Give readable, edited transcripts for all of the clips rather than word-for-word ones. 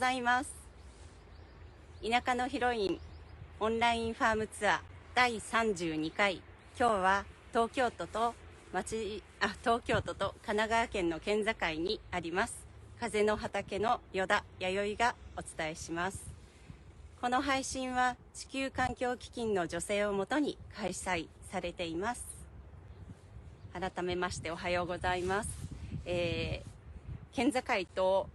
ざいます。田舎のヒロインオンラインファームツアー第32回。今日は東京都と神奈川県の県境にあります風の畑の依田弥生がお伝えします。この配信は地球環境基金の助成をもとに開催されています。改めましておはようございます。県境と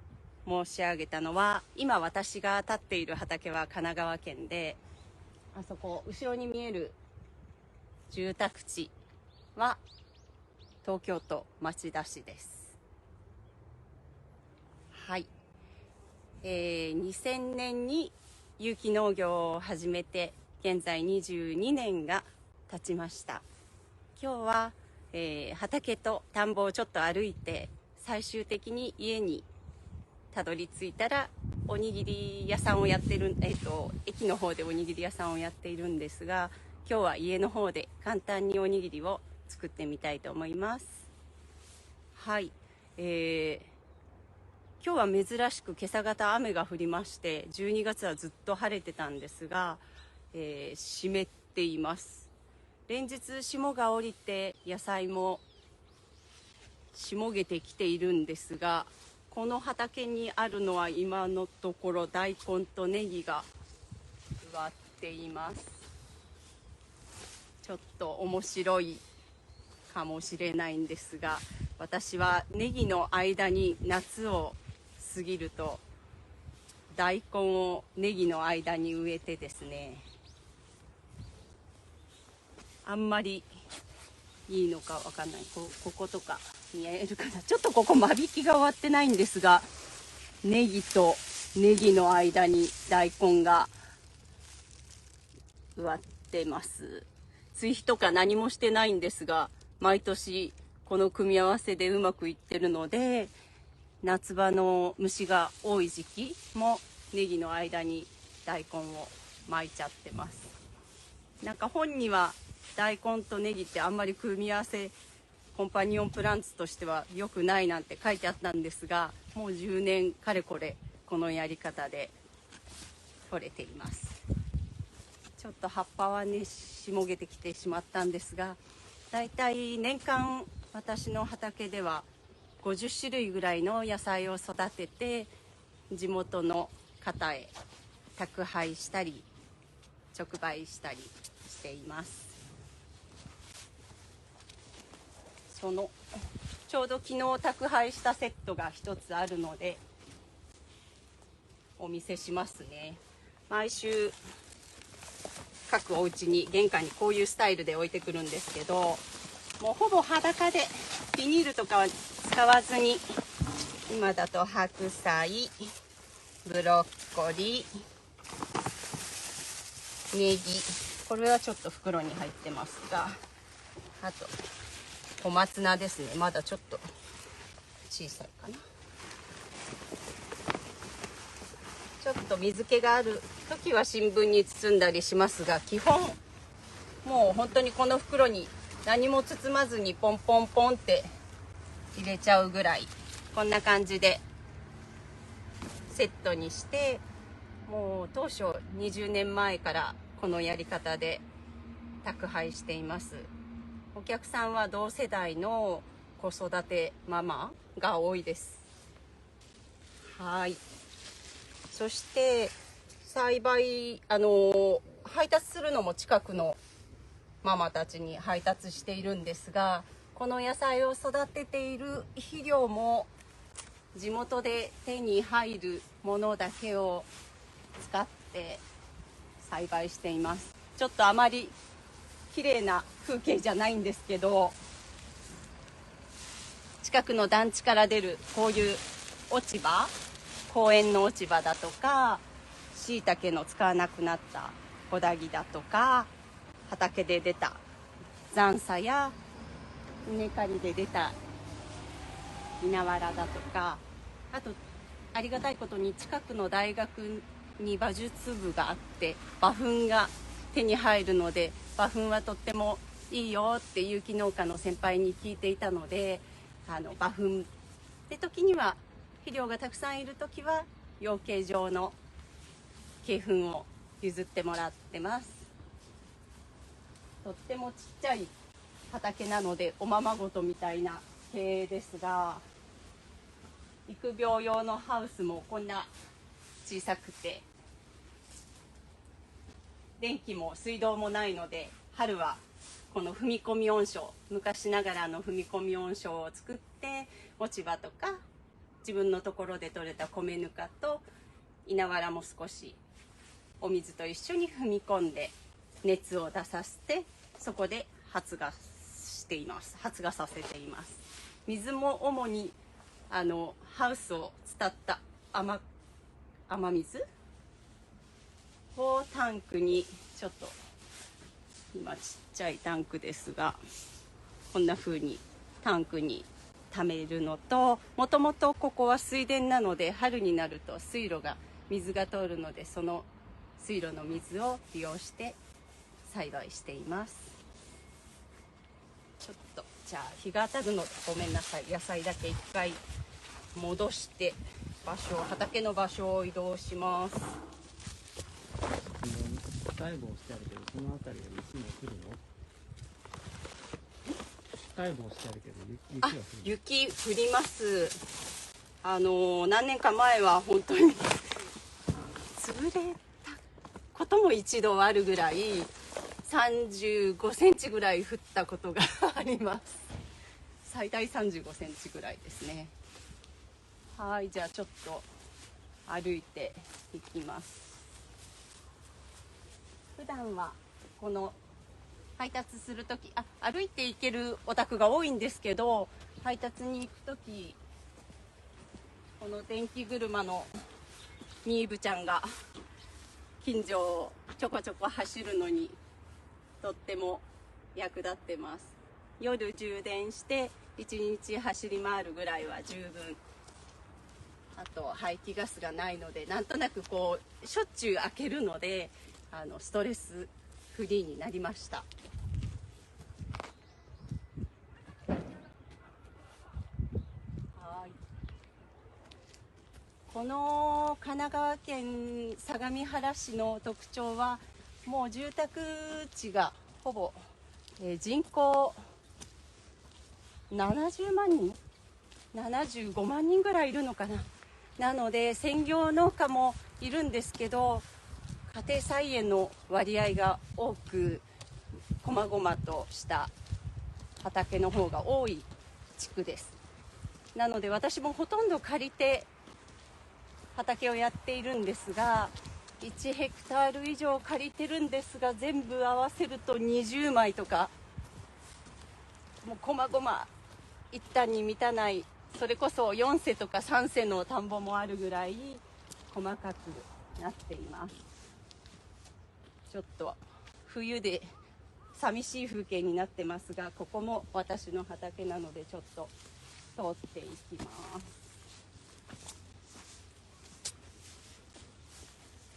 申し上げたのは、今私が立っている畑は神奈川県で、あそこ後ろに見える住宅地は東京都町田市です。はい、2000年に有機農業を始めて現在22年が経ちました。今日は、畑と田んぼをちょっと歩いて、最終的に家にたどり着いたらおにぎり屋さんをやってる、駅の方でおにぎり屋さんをやっているんですが、今日は家の方で簡単におにぎりを作ってみたいと思います。はい、今日は珍しく今朝方雨が降りまして、12月はずっと晴れてたんですが、湿っています。連日霜が降りて野菜もしもげてきているんですが、この畑にあるのは今のところ大根とネギが植わっています。ちょっと面白いかもしれないんですが、私はネギの間に夏を過ぎると大根をネギの間に植えてですね、あんまりいいのかわかんない。こことか見えるかな。ちょっとここ間引きが終わってないんですが、ネギとネギの間に大根が植わってます。追肥とか何もしてないんですが、毎年この組み合わせでうまくいってるので、夏場の虫が多い時期もネギの間に大根を巻いちゃってます。なんか本には大根とネギってあんまり組み合わせコンパニオンプランツとしては良くないなんて書いてあったんですが、もう10年かれこれこのやり方で取れています。ちょっと葉っぱはねしもげてきてしまったんですが、だいたい年間私の畑では50種類ぐらいの野菜を育てて、地元の方へ宅配したり直売したりしています。ちょうど昨日宅配したセットが一つあるのでお見せしますね。毎週各お家に玄関にこういうスタイルで置いてくるんですけど、もうほぼ裸でビニールとかは使わずに、今だと白菜、ブロッコリー、ネギ、これはちょっと袋に入ってますが、あと小松菜ですね。まだちょっと小さいかな。ちょっと水気がある時は新聞に包んだりしますが、基本もう本当にこの袋に何も包まずにポンポンポンって入れちゃうぐらい、こんな感じでセットにして、もう当初20年前からこのやり方で宅配しています。お客さんは同世代の子育てママが多いです。はい。そして栽培配達するのも近くのママたちに配達しているんですが、この野菜を育てている肥料も地元で手に入るものだけを使って栽培しています。ちょっとあまり綺麗な風景じゃないんですけど、近くの団地から出るこういう落ち葉、公園の落ち葉だとか、椎茸の使わなくなった小ダギだとか、畑で出た残砂や稲刈りで出た稲わらだとか、あとありがたいことに近くの大学に馬術部があって馬糞が手に入るので、馬糞はとってもいいよって有機農家の先輩に聞いていたので、馬糞って時には肥料がたくさんいる時は養鶏場の鶏糞を譲ってもらってます。とってもちっちゃい畑なのでおままごとみたいな経営ですが、育苗用のハウスもこんな小さくて、電気も水道もないので、春はこの踏み込み温床、昔ながらの踏み込み温床を作って、落ち葉とか自分のところで採れた米ぬかと稲わらも少しお水と一緒に踏み込んで熱を出させて、そこで発芽しています。発芽させています。水も主にハウスを伝った雨水をタンクに、ちょっと今ちっちゃいタンクですが、こんな風にタンクに溜めるのと、もともとここは水田なので、春になると水路が水が通るので、その水路の水を利用して栽培しています。ちょっとじゃあ日が当たるのでごめんなさい、野菜だけ一回戻して畑の場所を移動します。大棒してあるけど、その辺りは雪も降るの？大棒してあるけど雪は降るの？雪降ります。何年か前は本当に潰れたことも一度あるぐらい、35センチぐらい降ったことがあります。最大35センチぐらいですね。はい、じゃあちょっと歩いていきます。普段はこの配達するとき、歩いて行けるお宅が多いんですけど、配達に行くとき、この電気車のミーブちゃんが近所をちょこちょこ走るのにとっても役立ってます。夜充電して1日走り回るぐらいは十分。あと排気ガスがないので、なんとなくこうしょっちゅう開けるので、ストレスフリーになりました。はい、この神奈川県相模原市の特徴は、もう住宅地がほぼ、人口70万人75万人ぐらいいるのかな。なので専業農家もいるんですけど、家庭菜園の割合が多く、こまごまとした畑の方が多い地区です。なので私もほとんど借りて畑をやっているんですが、1ヘクタール以上借りてるんですが、全部合わせると20枚とか、もうこまごま一旦に満たない、それこそ4世とか3世の田んぼもあるぐらい細かくなっています。ちょっと冬で寂しい風景になってますが、ここも私の畑なのでちょっと通っていきます。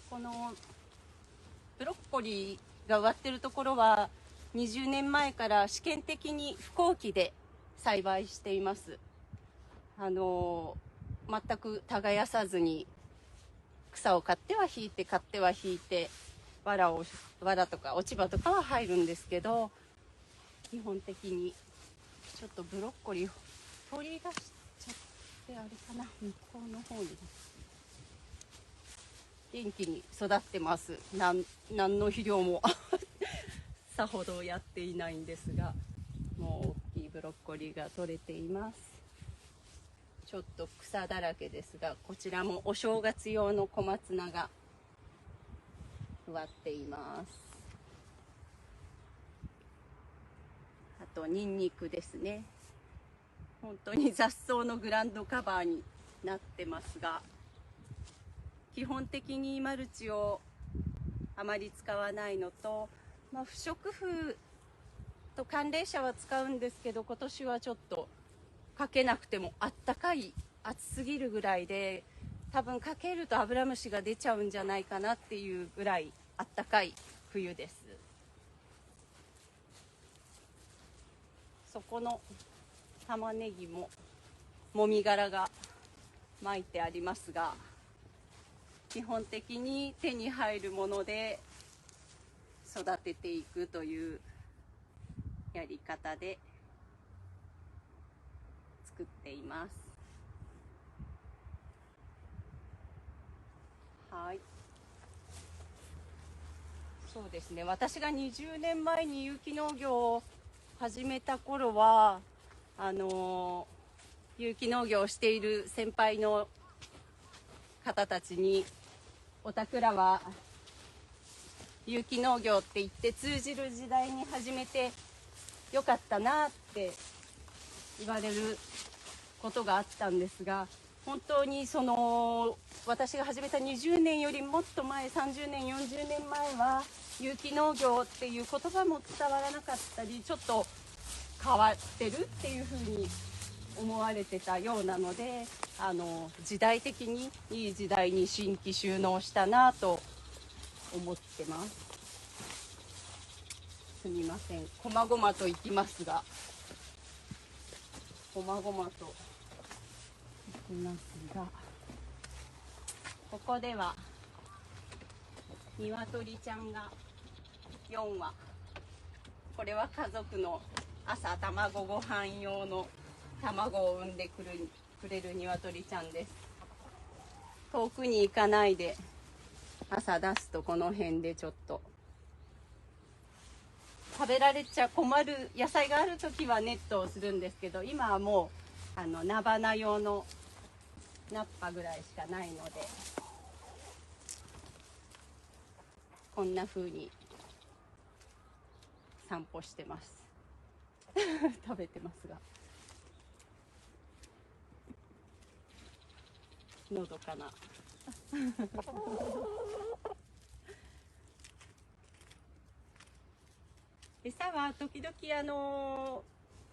このブロッコリーが植わってるところは20年前から試験的に不耕起で栽培しています。全く耕さずに草を買っては引いて買っては引いて、藁とか落ち葉とかは入るんですけど、基本的にちょっとブロッコリー取り出しちゃって、あれかな、向こうの方に元気に育ってます。何の肥料もさほどやっていないんですが、もう大きいブロッコリーが取れています。ちょっと草だらけですが、こちらもお正月用の小松菜が植わっています。あとニンニクですね。本当に雑草のグラウンドカバーになってますが、基本的にマルチをあまり使わないのと、不織布と寒冷車は使うんですけど、今年はちょっとかけなくても暑すぎるぐらいで、多分かけるとアブラムシが出ちゃうんじゃないかなっていうぐらいあったかい冬です。そこの玉ねぎももみ殻が巻いてありますが、基本的に手に入るもので育てていくというやり方で作っています。はい。そうですね。私が20年前に有機農業を始めた頃は、有機農業をしている先輩の方たちに、おたくらは有機農業って言って通じる時代に始めてよかったなって言われることがあったんですが、本当に私が始めた20年よりもっと前、30年40年前は有機農業っていう言葉も伝わらなかったり、ちょっと変わってるっていうふうに思われてたようなので、時代的にいい時代に新規収納したなと思ってます。すみません、こまごまと行きますが、こまごまと行きますが、ここでは鶏ちゃんが4羽。これは家族の朝卵ご飯用の卵を産んでくれる鶏ちゃんです。遠くに行かないで、朝出すとこの辺でちょっと食べられちゃ困る野菜がある時はネットをするんですけど、今はもう菜花用の菜っぱぐらいしかないので、こんな風に散歩してます食べてますが、のどかな餌は時々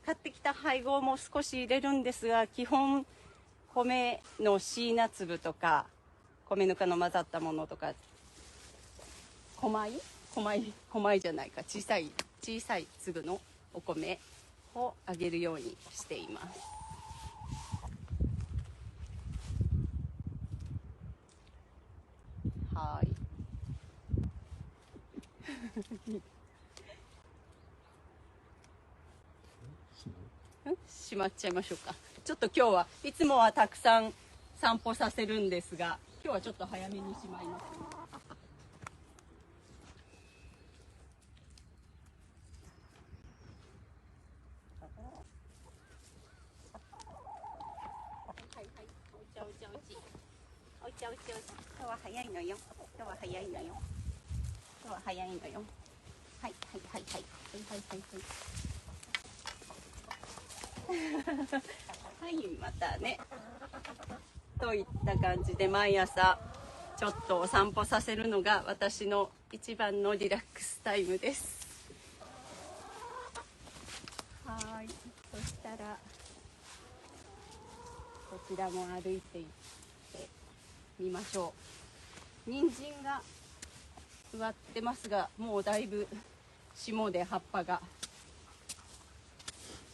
買ってきた配合も少し入れるんですが、基本米の椎名粒とか米ぬかの混ざったものとか、小米じゃないか、小さい粒のお米をあげるようにしています。はい。しまっちゃいましょうか。ちょっと今日はいつもはたくさん散歩させるんですが、今日はちょっと早めにしまいますね。はいはい、おちゃおちゃおち。おちゃおちゃおち。今日は早いのよ。今日は早いのよ。今日は早いのよ。はいはいはいはい。はいはいはいはい。はい、またね。といった感じで毎朝ちょっとお散歩させるのが私の一番のリラックスタイムです。はい、そしたらこちらも歩いていってみましょう。人参が植わってますが、もうだいぶ霜で葉っぱが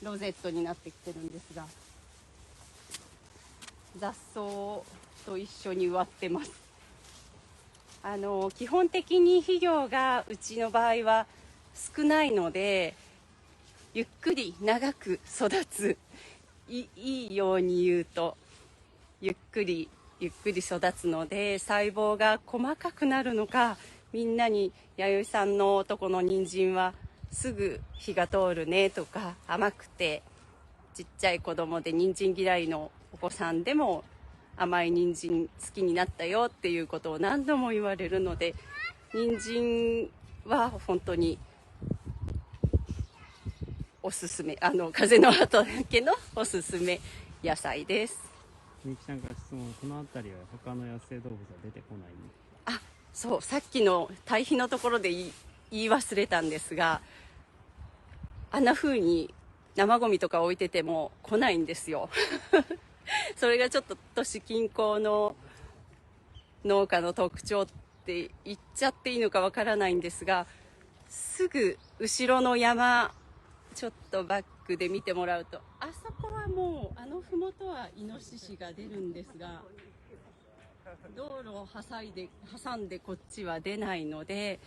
ロゼットになってきてるんですが、雑草と一緒に植わってます。基本的に肥料がうちの場合は少ないので、ゆっくり長く育つ、いいように言うとゆっくり育つので、細胞が細かくなるのか、みんなに弥生さんのとこの人参はすぐ火が通るねとか、甘くてちっちゃい子供で人参嫌いのお子さんでも甘い人参好きになったよっていうことを何度も言われるので、人参は本当におすすめ、風の畑のおすすめ野菜です。みゆきちゃんから質問、この辺りは他の野生動物は出てこないね。あ、そう、さっきの堆肥のところで言い忘れたんですが、あんな風に生ゴミとか置いてても来ないんですよそれがちょっと都市近郊の農家の特徴って言っちゃっていいのかわからないんですが、すぐ後ろの山ちょっとバックで見てもらうと、あそこはもう麓はイノシシが出るんですが、道路を挟んでこっちは出ないので、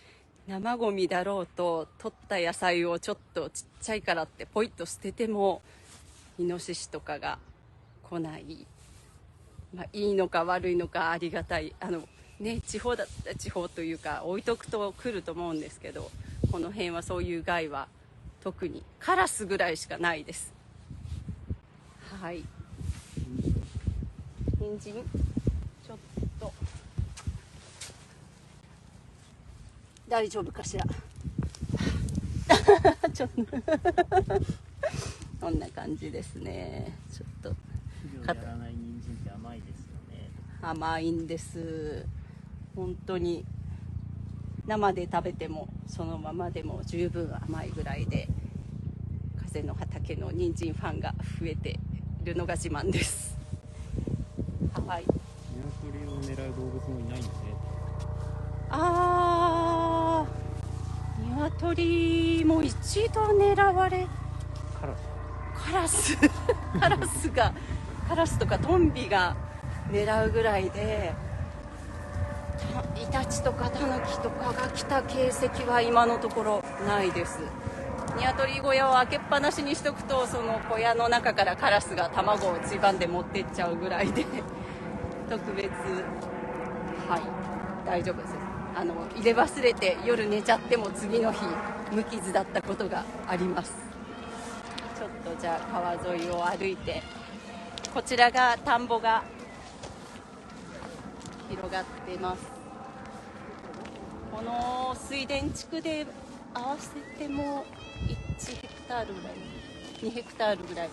生ゴミだろうと取った野菜をちょっとちっちゃいからってポイッと捨ててもイノシシとかが来ない、いいのか悪いのかありがたい、地方だったら地方というか置いとくと来ると思うんですけど、この辺はそういう害は特にカラスぐらいしかないです。はい、人参ちょっと大丈夫かしらちょっとこんな感じですね。ちょっと肥料でやらない人参って甘いですよね。甘いんです。本当に生で食べてもそのままでも十分甘いぐらいで、風の畑の人参ファンが増えているのが自慢です。はい。鶏を狙う動物もいないんでね。鶏も一度狙われ、カラスとかトンビが狙うぐらいで、イタチとかタヌキとかが来た形跡は今のところないです。鶏小屋を開けっぱなしにしとくと、その小屋の中からカラスが卵をついばんで持ってっちゃうぐらいで特別、大丈夫です。入れ忘れて夜寝ちゃっても次の日無傷だったことがあります。ちょっとじゃあ川沿いを歩いて、こちらが田んぼが広がってます。この水田地区で合わせても1ヘクタールぐらい、2ヘクタールぐらい、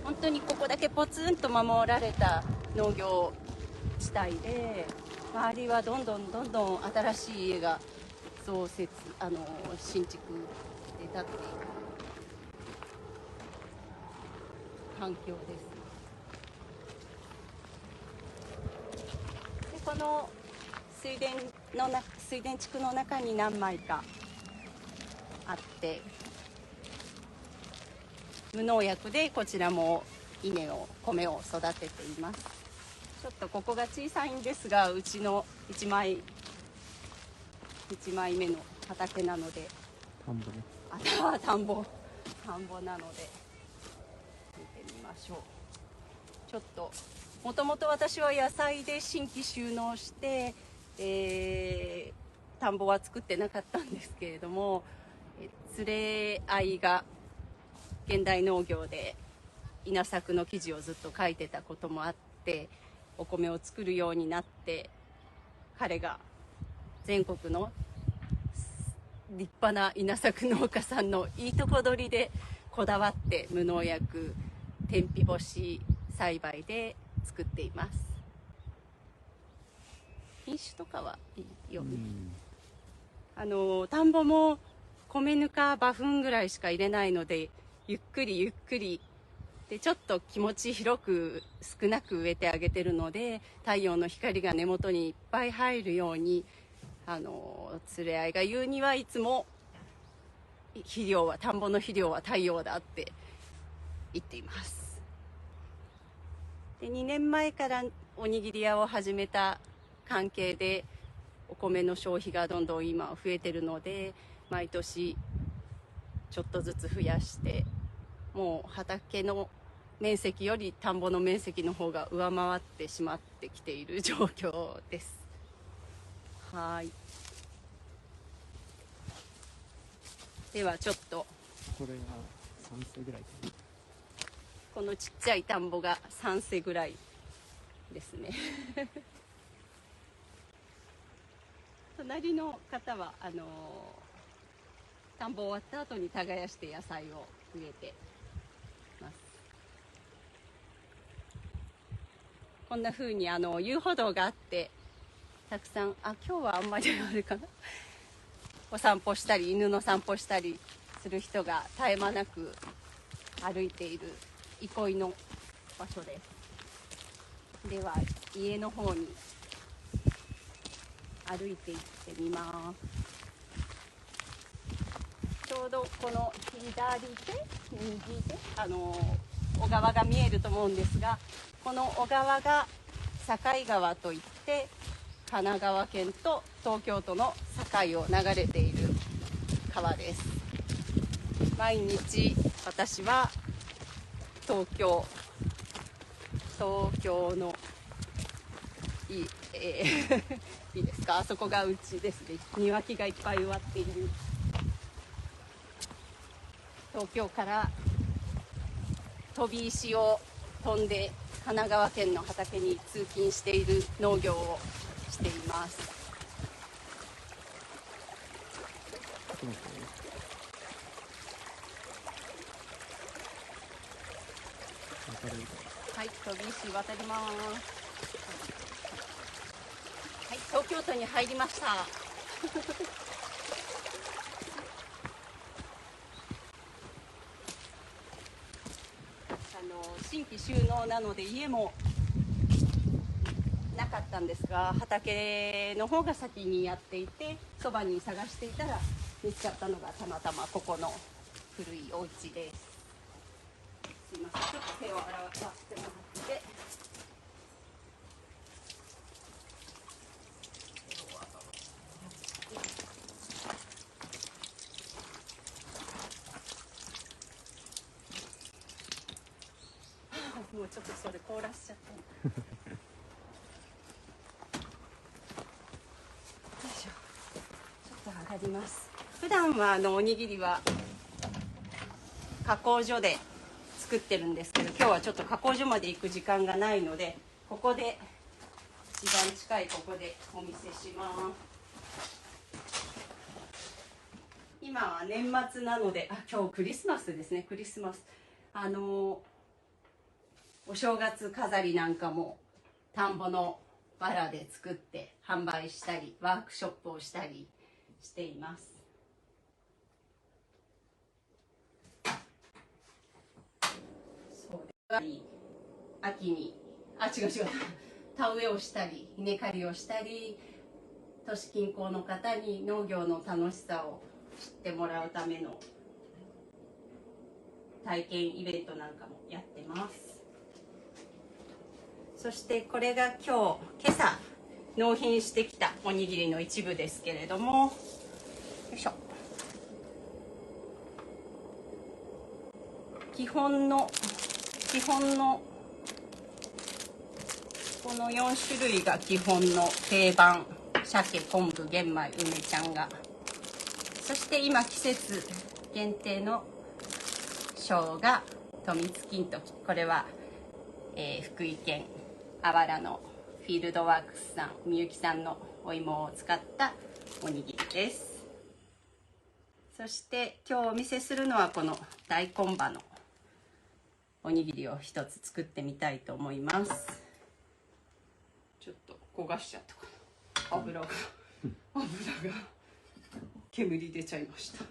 本当にここだけポツンと守られた農業地帯で、周りはどんどん新しい家が新築で建っていく環境です。でこの水田地区の中に何枚かあって、無農薬でこちらも米を育てています。ちょっとここが小さいんですが、うちの1枚目の畑なので、田んぼね。田んぼなので見てみましょう。ちょっともともと私は野菜で新規収納して、田んぼは作ってなかったんですけれども、連れ合いが現代農業で稲作の記事をずっと書いてたこともあって、お米を作るようになって、彼が全国の立派な稲作農家さんのいいとこ取りでこだわって無農薬天日干し栽培で作っています。品種とかはいいよね。田んぼも米ぬか馬糞ぐらいしか入れないので、ゆっくりでちょっと気持ち広く少なく植えてあげてるので、太陽の光が根元にいっぱい入るように、連れ合いが言うにはいつも田んぼの肥料は太陽だって言っています。で2年前からおにぎり屋を始めた関係で、お米の消費がどんどん今増えてるので、毎年ちょっとずつ増やして、もう畑の面積より田んぼの面積の方が上回ってしまってきている状況です。ではちょっとこれが3世ぐらいかな。このちっちゃい田んぼが3世ぐらいですね隣の方は田んぼ終わった後に耕して野菜を植えてます。こんな風に遊歩道があって、たくさん今日はあんまりあれかなお散歩したり犬の散歩したりする人が絶え間なく歩いている憩いの場所です。では家の方に歩いていってみます。ちょうどこの左手右手小川が見えると思うんですが、この小川が境川といって神奈川県と東京都の境を流れている川です。毎日私は東京のいいですか、あそこがうちですね。庭木がいっぱい植わっている東京から飛び石を飛んで神奈川県の畑に通勤している農業をしています。ちょっと待ってね。渡れるかはい、飛び石渡ります。はい、東京都に入りました。新規収納なので家もなかったんですが、畑の方が先にやっていて、そばに探していたら見つかったのがたまたまここの古いお家です。すいません、ちょっと手を洗わせてもらって。もうちょっとそれ凍らしちゃった。よいしょ。ちょっと上がります。普段はおにぎりは加工所で作ってるんですけど、今日はちょっと加工所まで行く時間がないので、ここで一番近いここでお見せします。今は年末なので、今日クリスマスですね。クリスマスお正月飾りなんかも田んぼのバラで作って販売したりワークショップをしたりしています。そうで秋に違う田植えをしたり稲刈りをしたり、都市近郊の方に農業の楽しさを知ってもらうための体験イベントなんかもやってます。そしてこれが今朝納品してきたおにぎりの一部ですけれども、よいしょ。基本のこの4種類が基本の定番、鮭、昆布、玄米、梅ちゃんが、そして今季節限定の生姜、とみつ金時、これは、福井県あわらのフィールドワークスさん、みゆきさんのお芋を使ったおにぎりです。そして今日お見せするのはこの大根葉のおにぎりを一つ作ってみたいと思います。ちょっと焦がしちゃったかな。油が煙出ちゃいました。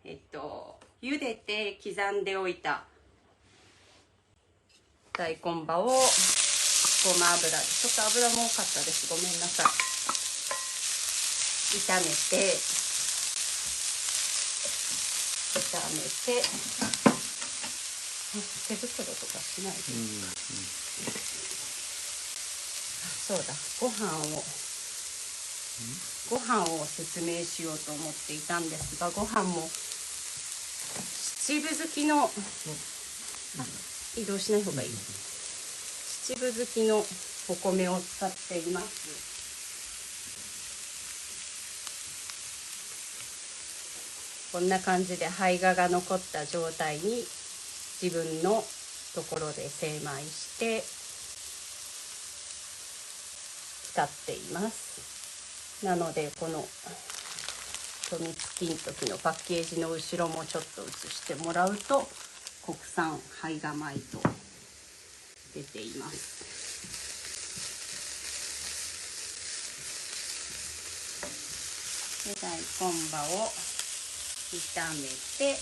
茹でて刻んでおいた大根葉をごま油で、ちょっと油も多かったです、ごめんなさい。炒めて手袋とかしないで、そうだ、ご飯を説明しようと思っていたんですが、ご飯も七分好きの移動しない方がいい。七分好きのお米を使っています。こんな感じで胚芽が残った状態に自分のところで精米して使っています。なのでこのとみつ金時のパッケージの後ろもちょっと写してもらうと、国産胚芽米と出ています。で、大根葉を炒めて、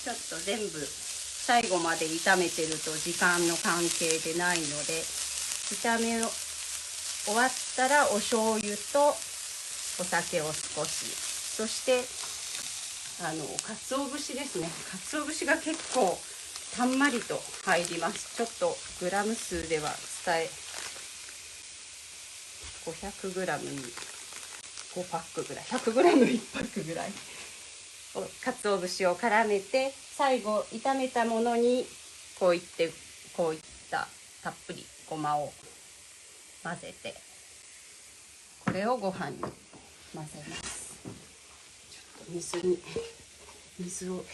ちょっと全部最後まで炒めてると時間の関係でないので、炒め終わったらお醤油とお酒を少し、そして鰹節ですね。鰹節が結構たんまりと入ります。ちょっとグラム数では伝え、500グラムに5パックぐらい、100グラム1パックぐらい鰹節を絡めて、最後炒めたものにこういったたっぷりごまを混ぜて、これをご飯に混ぜます。ちょっと水を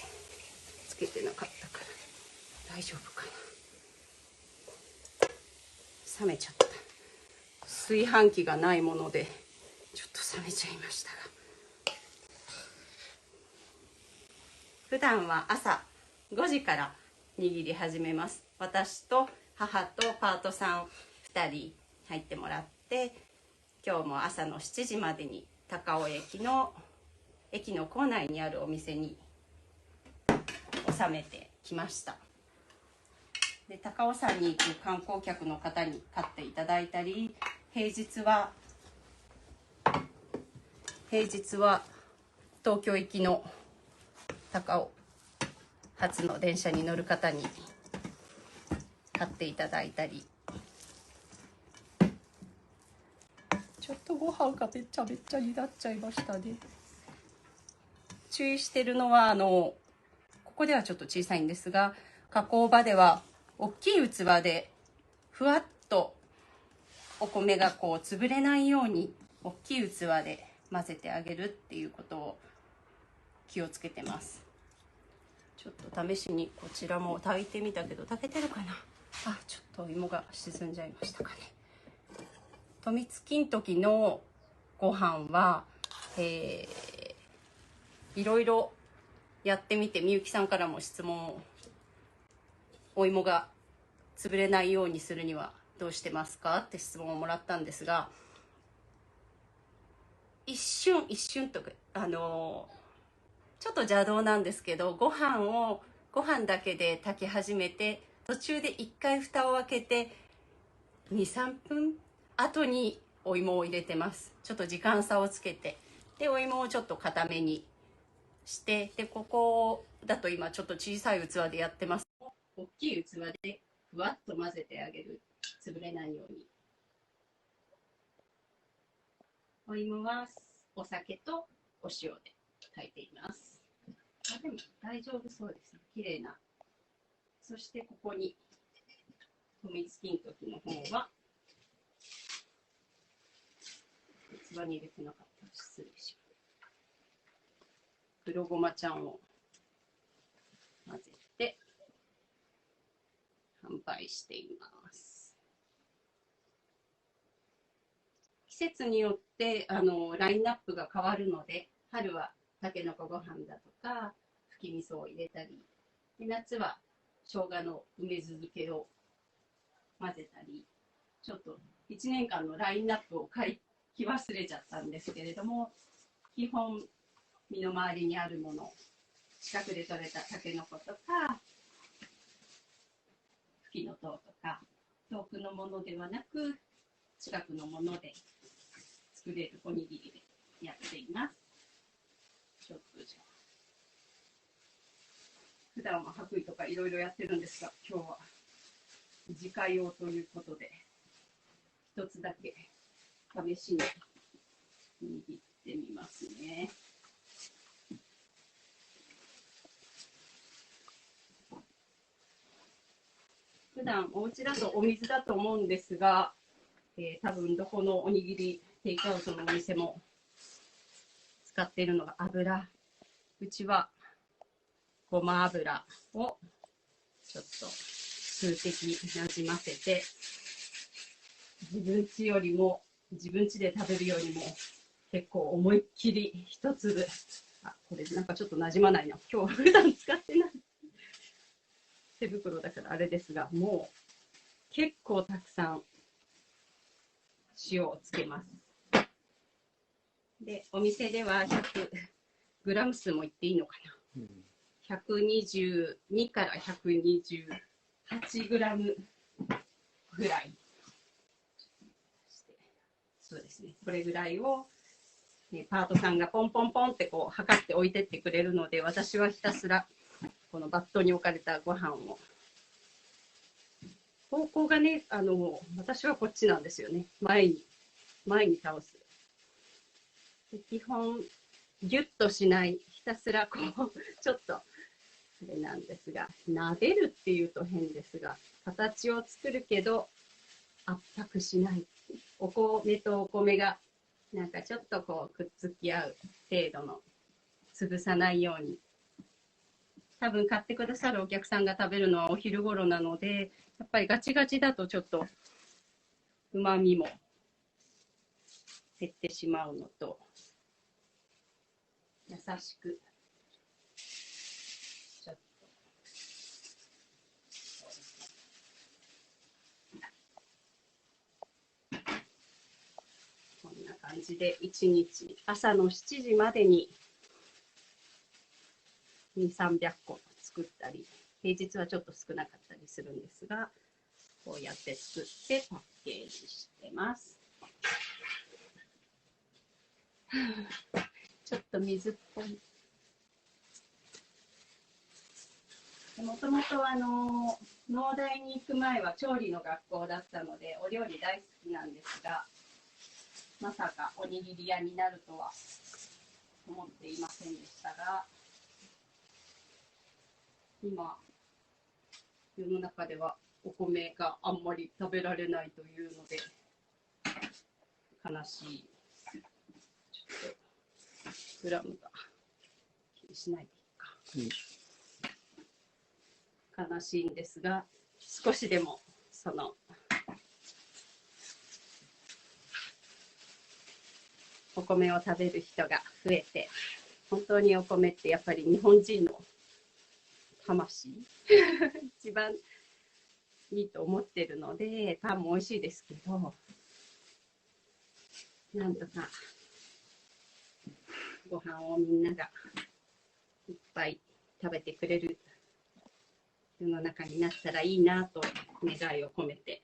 つけてなかったから大丈夫かな。冷めちゃった。炊飯器がないものでちょっと冷めちゃいましたが、普段は朝5時から握り始めます。私と母とパートさん2人入ってもらって、今日も朝の7時までに高尾駅の構内にあるお店に収めてきました。で、高尾山に行く観光客の方に買っていただいたり、平日は東京行きの高尾発の電車に乗る方に買っていただいたり。ちょっとご飯がべっちゃべっちゃになっちゃいましたね。注意してるのはここではちょっと小さいんですが、加工場では大きい器でふわっとお米がこう潰れないように大きい器で混ぜてあげるっていうことを気をつけてます。ちょっと試しにこちらも炊いてみたけど、炊けてるかな。あ、ちょっと芋が沈んじゃいましたかね。富津金時のご飯は、いろいろやってみて、みゆきさんからも質問を、お芋が潰れないようにするにはどうしてますかって質問をもらったんですが、一瞬とちょっと邪道なんですけど、ご飯だけで炊き始めて、途中で一回蓋を開けて 2,3 分後にお芋を入れてます。ちょっと時間差をつけて、でお芋をちょっと固めにして、でここだと今ちょっと小さい器でやってます。大きい器でふわっと混ぜてあげる。潰れないように。お芋はお酒とお塩で炊いています。でも大丈夫そうですね。綺麗な。そしてここに富津金時の方は器に入れてなかった。失礼します。黒ごまちゃんを混ぜて販売しています。季節によってラインナップが変わるので、春はたけのこご飯だとかふき味噌を入れたり、で夏は生姜の梅酢漬けを混ぜたり、ちょっと1年間のラインナップを書き忘れちゃったんですけれども、基本身の回りにあるもの、近くで採れたたけのことかふきのとうとか、遠くのものではなく近くのもので作れるおにぎりでやっています。ちょっとじゃあ普段は白衣とかいろいろやってるんですが、今日は自家用ということで一つだけ試しに握ってみますね。普段お家だとお水だと思うんですが、多分どこのおにぎりテイクアウトのお店も使っているのが油。うちはごま油をちょっと数滴なじませて、自分家で食べるよりも結構思いっきり一粒。あ、これなんかちょっとなじまないな。今日普段使ってない手袋だからあれですが、もう結構たくさん塩をつけます。で、お店では100グラム数も言っていいのかな。122から128グラムぐらい。そうですね。これぐらいを、パートさんがポンポンポンってこう測って置いてってくれるので、私はひたすらこのバットに置かれたご飯を方向がね、私はこっちなんですよね。前に倒す。で基本、ギュッとしない、ひたすらこう、ちょっと、あれなんですが、撫でるっていうと変ですが、形を作るけど、圧迫しない。お米とお米が、なんかちょっとこう、くっつき合う程度の、潰さないように。多分買ってくださるお客さんが食べるのはお昼頃なので、やっぱりガチガチだとちょっと、旨味も減ってしまうのと、優しく、ちょっと、こんな感じで1日朝の7時までに2、300個作ったり、平日はちょっと少なかったりするんですが、こうやって作ってパッケージしてます。ちょっと水っぽい。もともと農大に行く前は調理の学校だったので、お料理大好きなんですが、まさかおにぎり屋になるとは思っていませんでしたが、今、世の中ではお米があんまり食べられないというので、悲しい。ちょっと、グラムが気にしないでいいか。悲しいんですが、少しでも、お米を食べる人が増えて、本当にお米ってやっぱり日本人の魂一番いいと思ってるので、パンも美味しいですけど、なんとかご飯をみんながいっぱい食べてくれる世の中になったらいいなと願いを込めて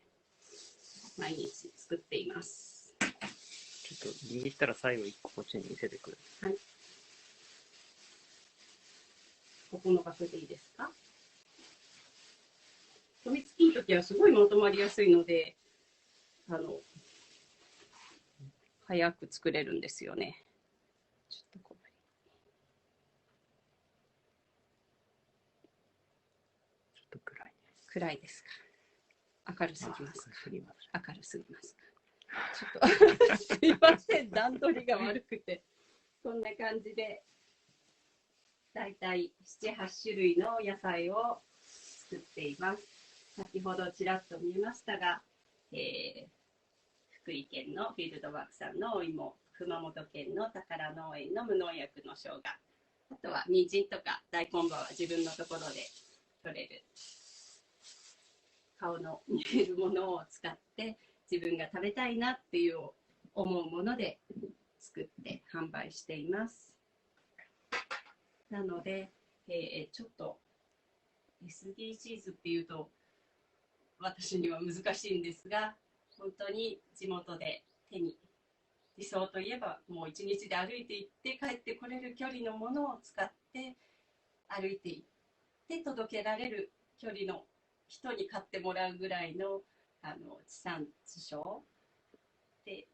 毎日作っています。ちょっと握ったら最後1個こっちに見せてくれ。はい。ここの場所でいいですか？飛びつきいいときはすごいまとまりやすいので、早く作れるんですよね。ちょっとこうちょっと暗いね。暗いですか？明るすぎますか？明るすぎますか？ちょっとすいません、段取りが悪くて。こんな感じで、だいたい7、8種類の野菜を作っています。先ほどちらっと見えましたが、福井県のフィールドワークさんのお芋、熊本県の宝農園の無農薬の生姜、あとは人参とか大根葉は自分のところで取れる顔の見えるものを使って自分が食べたいなっていう思うもので作って販売しています。なので、ちょっと SDGs っていうと私には難しいんですが、本当に地元で理想といえばもう一日で歩いて行って帰ってこれる距離のものを使って歩いて行って届けられる距離の人に買ってもらうぐらいの地産地消で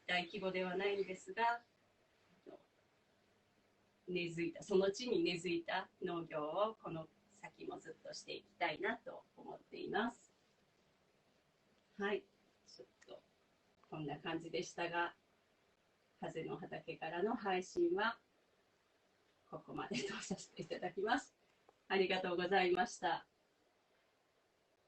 大規模ではないんですが、その地に根付いた農業をこの先もずっとしていきたいなと思っています。はい、ちょっとこんな感じでしたが、風の畑からの配信はここまでとさせていただきます。ありがとうございました。